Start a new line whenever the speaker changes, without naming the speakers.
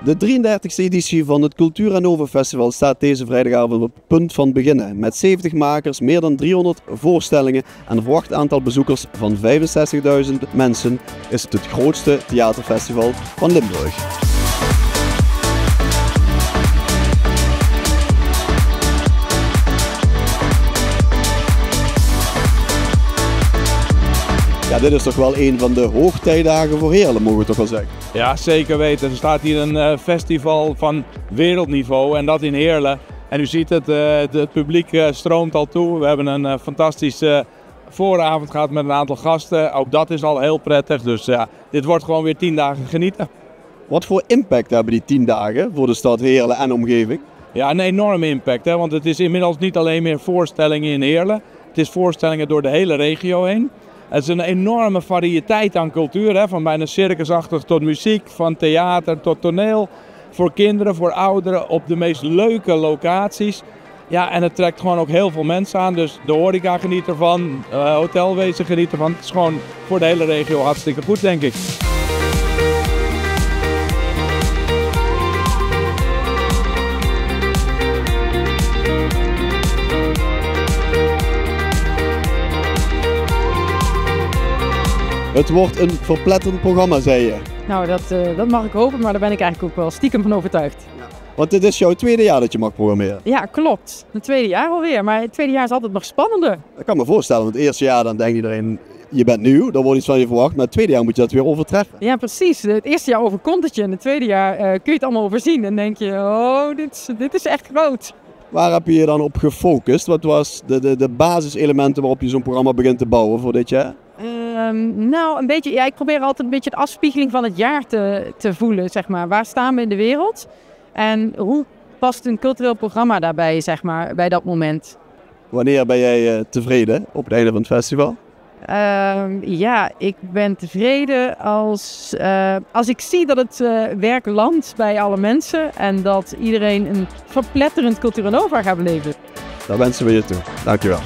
De 33e editie van het Cultura Nova Festival staat deze vrijdagavond op het punt van beginnen. Met 70 makers, meer dan 300 voorstellingen en een verwacht aantal bezoekers van 65.000 mensen is het grootste theaterfestival van Limburg. Ja, dit is toch wel een van de hoogtijdagen voor Heerlen, mogen we toch wel zeggen?
Ja, zeker weten. Er staat hier een festival van wereldniveau en dat in Heerlen. En u ziet het publiek stroomt al toe. We hebben een fantastische vooravond gehad met een aantal gasten. Ook dat is al heel prettig. Dus ja, dit wordt gewoon weer 10 dagen genieten.
Wat voor impact hebben die 10 dagen voor de stad Heerlen en omgeving?
Ja, een enorme impact. Hè? Want het is inmiddels niet alleen meer voorstellingen in Heerlen. Het is voorstellingen door de hele regio heen. Het is een enorme variëteit aan cultuur, hè? Van bijna circusachtig tot muziek, van theater tot toneel. Voor kinderen, voor ouderen, op de meest leuke locaties. Ja, en het trekt gewoon ook heel veel mensen aan, dus de horeca geniet ervan, hotelwezen geniet ervan. Het is gewoon voor de hele regio hartstikke goed, denk ik.
Het wordt een verpletterend programma, zei je.
Nou, dat mag ik hopen, maar daar ben ik eigenlijk ook wel stiekem van overtuigd.
Want dit is jouw tweede jaar dat je mag programmeren.
Ja, klopt. Het tweede jaar alweer, maar het tweede jaar is altijd nog spannender.
Ik kan me voorstellen, want het eerste jaar dan denkt iedereen, je bent nieuw, dan wordt iets van je verwacht, maar het tweede jaar moet je dat weer overtreffen.
Ja, precies. Het eerste jaar overkomt het je en het tweede jaar kun je het allemaal overzien. En denk je, oh, dit is echt groot.
Waar heb je je dan op gefocust? Wat was de basiselementen waarop je zo'n programma begint te bouwen voor dit jaar?
Nou, een beetje, ja, ik probeer altijd een beetje de afspiegeling van het jaar te voelen, zeg maar. Waar staan we in de wereld? En hoe past een cultureel programma daarbij, zeg maar, bij dat moment?
Wanneer ben jij tevreden op het einde van het festival?
Ja, ik ben tevreden als ik zie dat het werk landt bij alle mensen en dat iedereen een verpletterend Cultura Nova gaat beleven.
Daar wensen we je toe. Dankjewel.